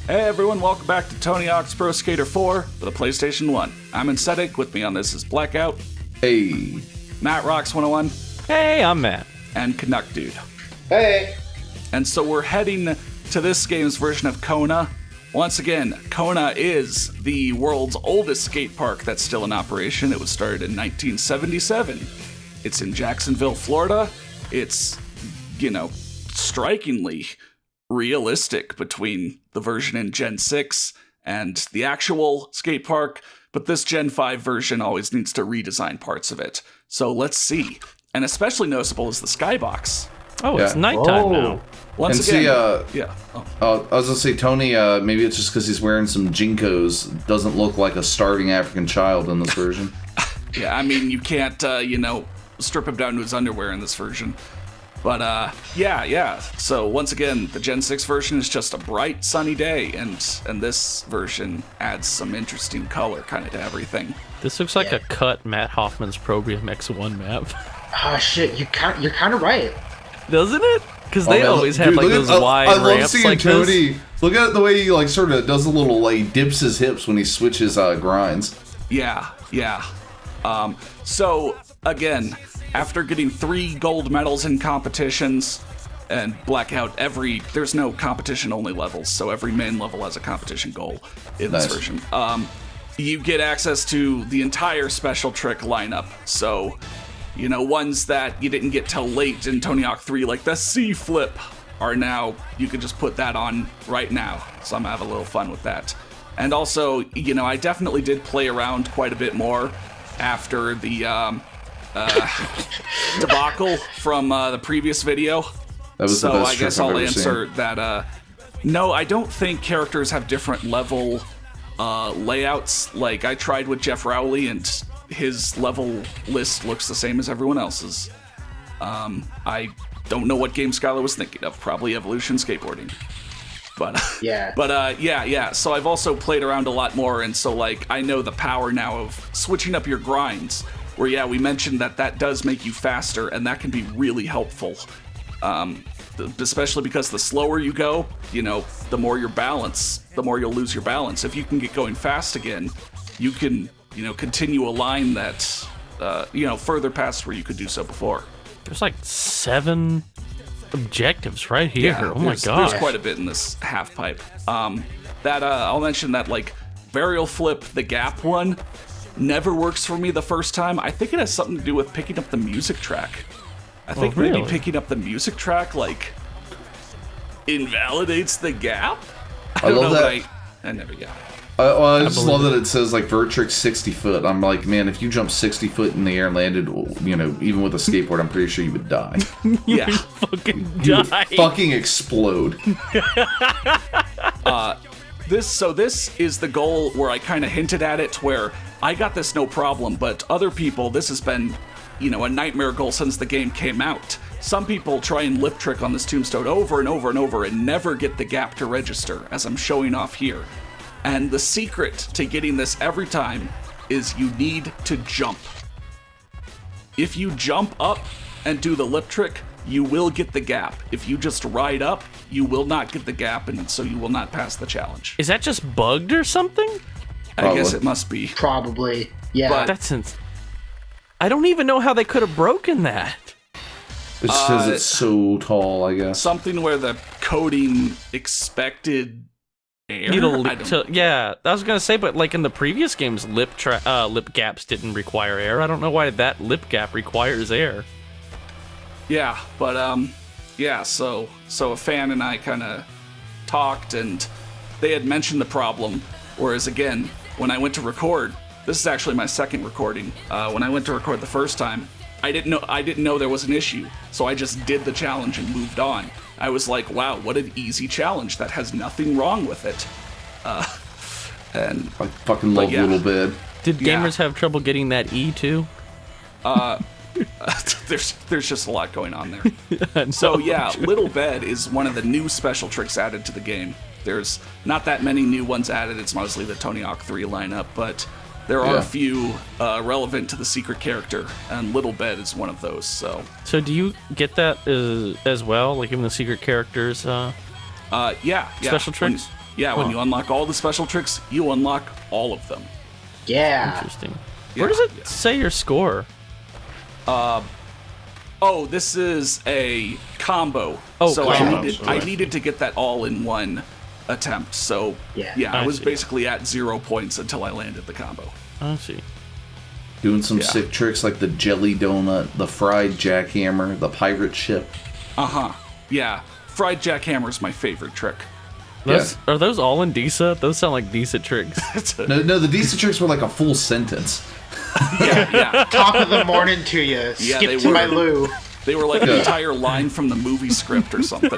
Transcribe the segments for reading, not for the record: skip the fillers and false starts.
Hey everyone, welcome back to Tony Hawk's Pro Skater 4 for the PlayStation 1. I'm Insetic, with me on this is Blackout. Hey. Matt Rocks 101. Hey, I'm Matt. And Canuck Dude. Hey. And so we're heading to this game's version of Kona. Once again, Kona is the world's oldest skate park that's still in operation. It was started in 1977. It's in Jacksonville, Florida. It's, strikingly realistic between the version in Gen 6 and the actual skate park, but this Gen 5 version always needs to redesign parts of it. So let's see. And especially noticeable is the skybox. Oh, it's nighttime now. Once and again, see, I was gonna say, Tony, maybe it's just because he's wearing some Jinkos, doesn't look like a starving African child in this version. Yeah, I mean, you can't, strip him down to his underwear in this version. But, yeah. So, once again, the Gen 6 version is just a bright, sunny day, and this version adds some interesting color kind of to everything. This looks like a cut Matt Hoffman's Program X1 map. Oh, shit, you're kind of right. Doesn't it? Because they always have, those wide ramps like Tony, this. Look at the way he, sort of does a little, dips his hips when he switches grinds. Yeah. So, again, after getting 3 gold medals in competitions, and Blackout, there's no competition-only levels, so every main level has a competition goal in this version. You get access to the entire special trick lineup, so, ones that you didn't get till late in Tony Hawk 3, like the C-flip, are now, you can just put that on right now, so I'm gonna have a little fun with that. And also, I definitely did play around quite a bit more after the, debacle from the previous video. That was so the best I guess trick I've I'll ever answer seen. that. No, I don't think characters have different level layouts. Like I tried with Jeff Rowley, and his level list looks the same as everyone else's. I don't know what game Skylar was thinking of. Probably Evolution Skateboarding. But yeah. So I've also played around a lot more, and so I know the power now of switching up your grinds. Where we mentioned that does make you faster, and that can be really helpful. Especially because the slower you go, the more the more you'll lose your balance. If you can get going fast again, you can, continue a line that, further past where you could do so before. There's 7 objectives right here. Yeah, oh my god. There's quite a bit in this half pipe. I'll mention that Varial Flip, the gap one, never works for me the first time. I think it has something to do with picking up the music track. I think maybe picking up the music track invalidates the gap. I don't love know that. I never got. I just love that it says Vertrix 60 foot. I'm like, man, if you jump 60 foot in the air and landed, even with a skateboard, I'm pretty sure you would die. Yeah, fucking You would die. fucking explode. This is the goal where I kind of hinted at it, where I got this no problem, but other people, this has been, a nightmare goal since the game came out. Some people try and lip trick on this tombstone over and over and over and never get the gap to register, as I'm showing off here. And the secret to getting this every time is you need to jump. If you jump up and do the lip trick, you will get the gap. If you just ride up, you will not get the gap, and so you will not pass the challenge. Is that just bugged or something? I guess it must be. Probably. Yeah. But I don't even know how they could have broken that. It's because it's so tall, I guess. Something where the coding expected air? I was gonna say, but in the previous games, lip gaps didn't require air. I don't know why that lip gap requires air. Yeah, but so a fan and I kind of talked, and they had mentioned the problem. Whereas again, when I went to record, this is actually my second recording. When I went to record the first time, I didn't know there was an issue, so I just did the challenge and moved on. I was like, wow, what an easy challenge. That has nothing wrong with it. And I fucking love Little Bed. Did gamers have trouble getting that E too? There's just a lot going on there. So yeah, Little Bed is one of the new special tricks added to the game. There's not that many new ones added. It's mostly the Tony Hawk 3 lineup, but there are a few relevant to the secret character, and Little Bed is one of those. So do you get that as well? Even the secret characters? Yeah. Special tricks? Yeah, when you unlock all the special tricks, you unlock all of them. Yeah. Interesting. Yeah, Where does it say your score? Oh, this is a combo. Oh, so combo. I needed to get that all in one attempt. So Yeah. I was see. basically at 0 points until I landed the combo. I see. Doing some Yeah. sick tricks like the jelly donut, the fried jackhammer, the pirate ship. Yeah, fried jackhammer's my favorite trick. Are those all in DISA? Those sound like decent tricks. No, the decent tricks were like a full sentence. Yeah. Top of the morning to you. Yeah, Skip they to were. my loo. They were like an entire line from the movie script or something.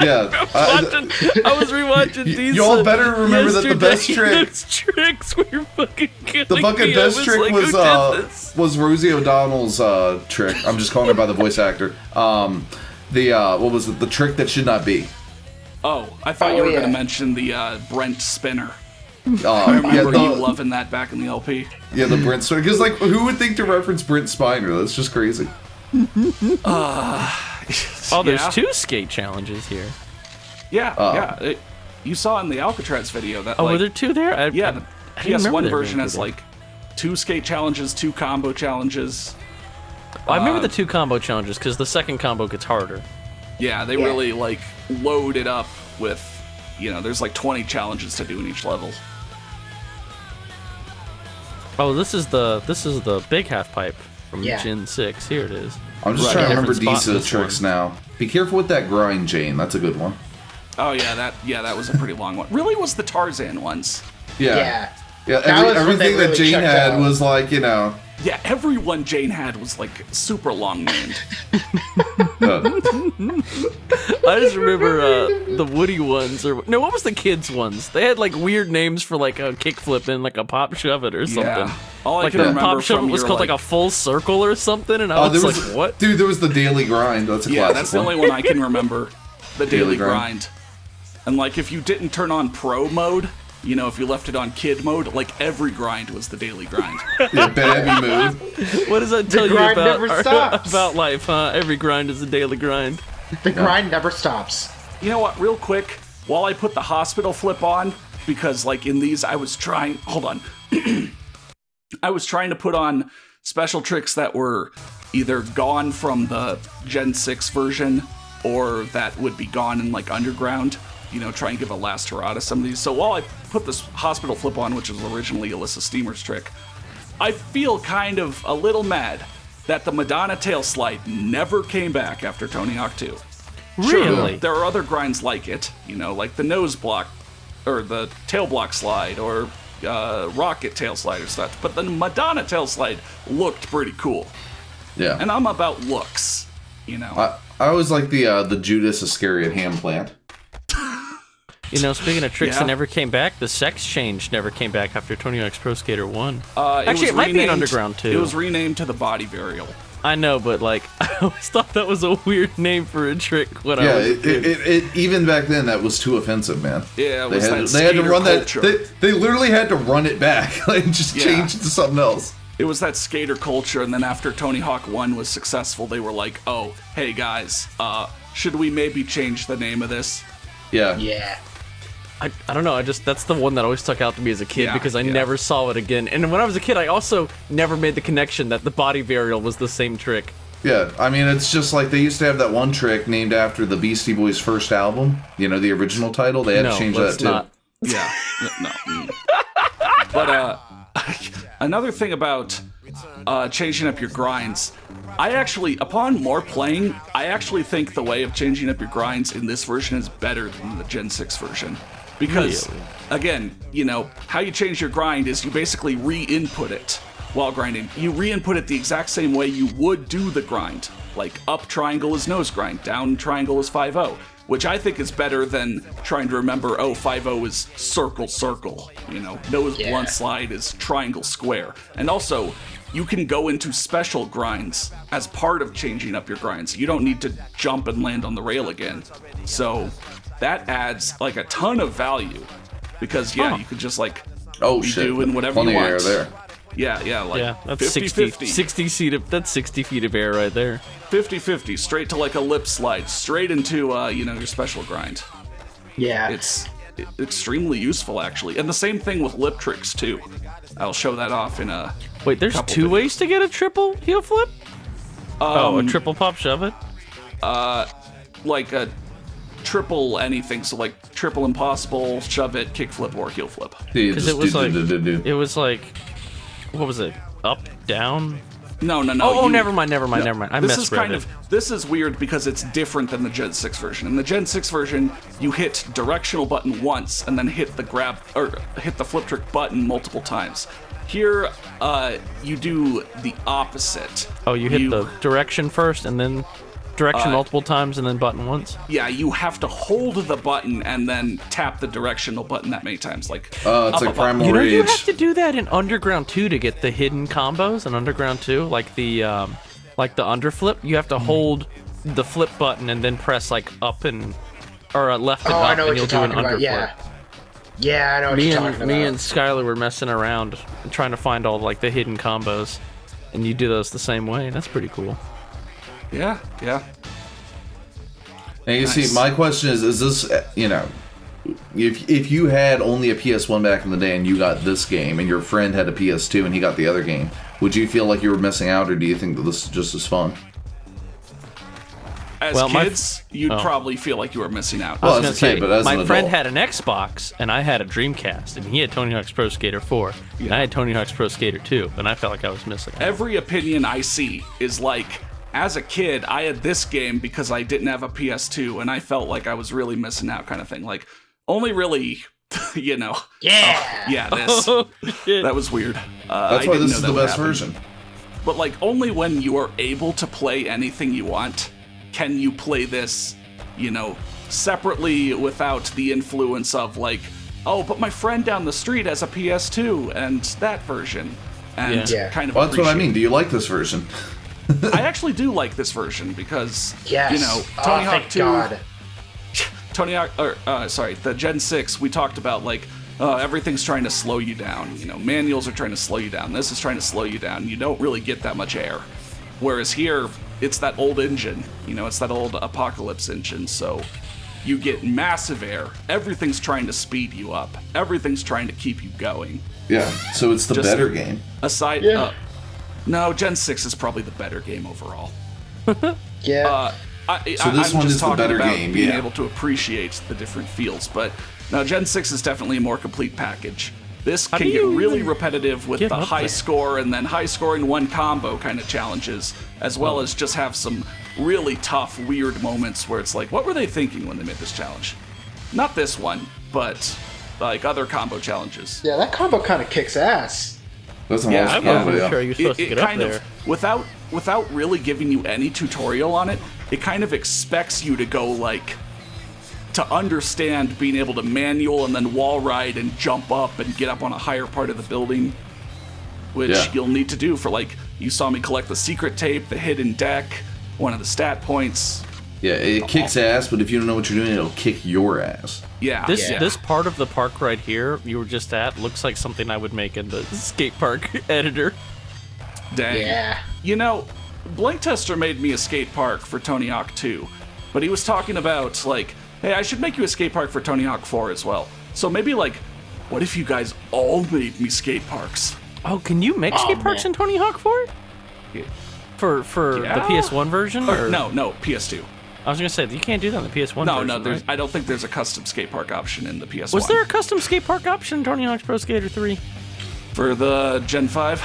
Yeah. I was rewatching these. Y'all better remember that the best yesterday. trick- Those tricks were fucking killing The fucking me. best I trick like, was who did this? Rosie O'Donnell's trick. I'm just calling her by the voice actor. What was it? The trick that should not be. Oh, I thought you were yeah. going to mention the Brent Spinner. I Yeah, remember you the, loving that back in the LP. yeah, the Brent Spiner. Because like, who would think to reference Brent Spiner? That's just crazy. Oh, there's Yeah. 2 skate challenges here. Yeah. You saw in the Alcatraz video that. Oh, like, were there 2 there? Yeah, the I didn't remember PS1 there version being has 2 there. like 2 skate challenges, 2 combo challenges. I remember the 2 combo challenges because the second combo gets harder. Yeah, they really like load it up with, there's like 20 challenges to do in each level. Oh, this is the big half pipe from Yeah. Gen 6. Here it is. I'm just Right. trying to remember Different spot in Disa this tricks one. now. Be careful with that grind, Jane. That's a good one. Oh yeah, that was a pretty long one. Really was the Tarzan ones. Yeah. Yeah, That was when everything they that really Jane checked had out. was like, Yeah, everyone Jane had was like super long named. I just remember the Woody ones, no, what was the kids ones? They had like weird names for like a kickflip and like a pop shove it or something. Yeah. All I Like can the remember pop shove it from was your, called like a full circle or something, and I Oh, was there like, was what? Dude, there was the daily grind. That's a Yeah, classic that's the one. only one I can remember. The daily Daily grind. grind. And like if you didn't turn on pro mode, if you left it on kid mode, like every grind was the daily grind. Yeah, baby move. What does that tell you grind about never stops. about life, huh? Every grind is a daily grind. The grind never stops. You know what, real quick, while I put the hospital flip on, because like in these I was trying I was trying to put on special tricks that were either gone from the Gen 6 version or that would be gone in like Underground, try and give a last hurrah to some of these. So while I put this hospital flip on, which was originally Alyssa Steamer's trick, I feel kind of a little mad that the Madonna tail slide never came back after Tony Hawk 2. Really? There are other grinds like it, like the nose block, or the tail block slide, or rocket tail slide or such. But the Madonna tail slide looked pretty cool, Yeah. and I'm about looks, I always like the Judas Iscariot ham plant. Speaking of tricks Yeah. that never came back, the sex change never came back after Tony Hawk's Pro Skater 1. was Actually, it might be in renamed- Underground, too. It was renamed to the body burial. I know, but like, I always thought that was a weird name for a trick when Yeah, I was a kid. it even back then that was too offensive, man. Yeah, it They was had, that they had to skater run culture. that. They literally had to run it back, like just Yeah. change it to something else. It was that skater culture, and then after Tony Hawk 1 was successful, they were like, oh, hey guys, should we maybe change the name of this? Yeah. Yeah. I don't know, that's the one that always stuck out to me as a kid Yeah, because I yeah. never saw it again. And when I was a kid, I also never made the connection that the body burial was the same trick. Yeah, I mean, it's just like they used to have that one trick named after the Beastie Boys' first album. The original title. They had No, to change let's that too. not. Yeah, no. But another thing about changing up your grinds, I actually, upon more playing, I actually think the way of changing up your grinds in this version is better than the Gen 6 version. Because, Really? again, how you change your grind is you basically re-input it while grinding. You re-input it the exact same way you would do the grind. Like, up triangle is nose grind, down triangle is 5-0. Which I think is better than trying to remember, 5-0 is circle, circle. Nose Yeah. blunt slide is triangle, square. And also, you can go into special grinds as part of changing up your grinds. You don't need to jump and land on the rail again. So that adds like a ton of value because you could just like Oh be shit! doing whatever Plenty you want. of air there. Yeah, like Yeah, that's 50-50. 60 feet of air right there. 50-50, straight to like a lip slide, straight into your special grind. Yeah. It's extremely useful, actually. And the same thing with lip tricks, too. I'll show that off in a Wait, there's couple 2 videos. ways to get a triple heel flip? A triple pop shove it? Like a triple anything, so like triple impossible, shove it, kick flip, or heel flip. Because it was like, what was it? Up, down? No. Oh, never mind. I This misread it. This is weird because it's different than the Gen 6 version. In the Gen 6 version, you hit directional button once and then hit the flip trick button multiple times. Here, you do the opposite. Oh, you hit the direction first and then direction multiple times and then button once? Yeah, you have to hold the button and then tap the directional button that many times. Like, It's like Primal You know, Rage. you have to do that in Underground 2 to get the hidden combos in Underground 2, like the underflip. You have to hold the flip button and then press like up and or left and Oh, up, I know and what you'll you're do an talking about. underflip. Yeah, I know what you're talking about. Me and Skylar were messing around trying to find all like the hidden combos, and you do those the same way. That's pretty cool. yeah. And you Nice. see, my question is this, if you had only a PS1 back in the day and you got this game, and your friend had a PS2 and he got the other game, would you feel like you were missing out, or do you think that this is just as fun? As Well, kids, you'd probably feel like you were missing out. Well, I was as a gonna kid, but as my an friend adult. had an Xbox and I had a Dreamcast, and he had Tony Hawk's Pro Skater 4, and I had Tony Hawk's Pro Skater 2, and I felt like I was missing out. Every opinion I see is like, as a kid, I had this game because I didn't have a PS2, and I felt like I was really missing out, kind of thing. Like, only really, Yeah. yeah, this. Shit. That was weird. That's I why didn't this know is that the would best happen. version. But like, only when you are able to play anything you want can you play this, separately without the influence of like, oh, but my friend down the street has a PS2 and that version, and Yeah. kind of. Well, that's what I appreciate mean. Do you like this version? I actually do like this version because Yes. Tony oh, Hawk thank 2, God. the Gen 6, we talked about like everything's trying to slow you down. Manuals are trying to slow you down. This is trying to slow you down. You don't really get that much air. Whereas here, it's that old engine. It's that old Apocalypse engine. So you get massive air. Everything's trying to speed you up. Everything's trying to keep you going. Yeah. So it's the Just- better game. Aside, Yeah. no, Gen 6 is probably the better game overall. Yeah. So this I'm one just is the talking better about game, being yeah. able to appreciate the different fields. But now Gen 6 is definitely a more complete package. This How can do get you really even repetitive with get the up high there? score and then high scoring one combo kind of challenges, as well as just have some really tough, weird moments where it's like, what were they thinking when they made this challenge? Not this one, but like other combo challenges. Yeah, that combo kind of kicks ass. That's a Yeah, most I I wasn't yeah. sure you're supposed to get up kind there. of without really giving you any tutorial on it, it kind of expects you to go like to understand being able to manual and then wall ride and jump up and get up on a higher part of the building, which Yeah. you'll need to do for like you saw me collect the secret tape, the hidden deck, one of the stat points. Yeah, it kicks ass, but if you don't know what you're doing, it'll kick your ass. Yeah, This part of the park right here you were just at looks like something I would make in the skate park editor. dang. Yeah. Blink Tester made me a skate park for Tony Hawk 2, but he was talking about like, hey, I should make you a skate park for Tony Hawk 4 as well. So maybe like, what if you guys all made me skate parks? Oh, can you make skate parks man. in Tony Hawk 4? Yeah. For Yeah. the PS1 version? Or, no, PS2. I was gonna say you can't do that on the PS1 No, version. no, right? I don't think there's a custom skate park option in the PS1. Was there a custom skate park option in Tony Hawk's Pro Skater 3? for the Gen 5?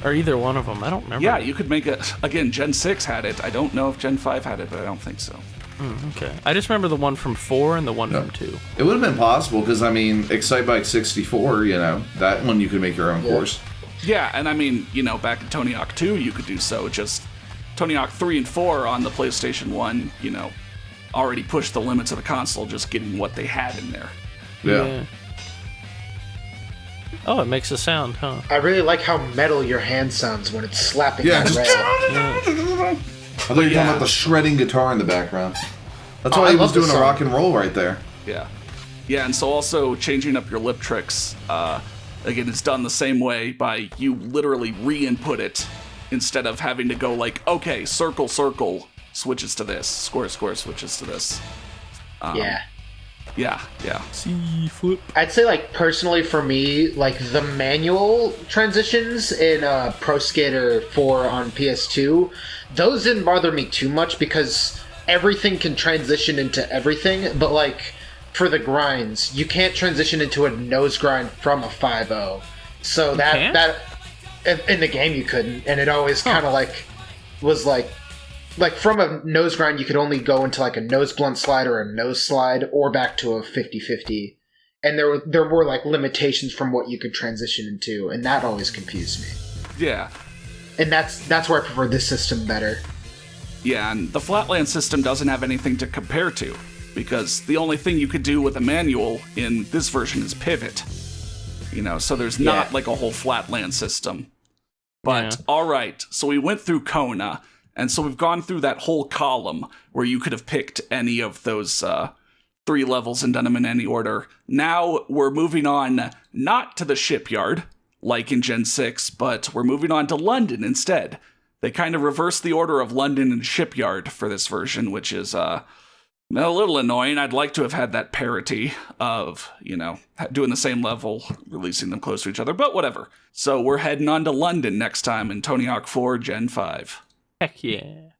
Or either one of them? I don't remember. Yeah, you could make it. Again, Gen 6 had it. I don't know if Gen 5 had it, but I don't think so. Okay. I just remember the one from 4 and the one from 2. It would have been possible because Excitebike 64, that one you could make your own course. Yeah, and I mean, back in Tony Hawk 2, you could do so. Just Tony Hawk 3 and 4 on the PlayStation 1, already pushed the limits of the console, just getting what they had in there. Yeah. Oh, it makes a sound, huh? I really like how metal your hand sounds when it's slapping Yeah, that just- rail. I thought you were talking about the shredding guitar in the background. That's Oh, why I he was love this doing a song. rock and roll right there. Yeah. Yeah, and so also changing up your lip tricks, again, it's done the same way by you literally re-input it instead of having to go like, okay, circle, circle, switches to this, square, square, switches to this. Yeah. Yeah. C flip. I'd say, like, personally for me, like, the manual transitions in Pro Skater 4 on PS2, those didn't bother me too much because everything can transition into everything, but, like, for the grinds, you can't transition into a nose grind from a 5.0. So that in the game you couldn't, and it always kind of, like, was, like from a nose grind, you could only go into like a nose blunt slide or a nose slide or back to a 50-50. And there were like limitations from what you could transition into, and that always confused me. Yeah. And that's where I prefer this system better. Yeah, and the Flatland system doesn't have anything to compare to, because the only thing you could do with a manual in this version is pivot. You know, so there's not like a whole Flatland system. But, alright, so we went through Kona, and so we've gone through that whole column where you could have picked any of those 3 levels and done them in any order. Now we're moving on not to the shipyard, like in Gen 6, but we're moving on to London instead. They kind of reversed the order of London and shipyard for this version, which is a little annoying. I'd like to have had that parity of, you know, doing the same level, releasing them close to each other, but whatever. So we're heading on to London next time in Tony Hawk 4 Gen 5. Heck yeah.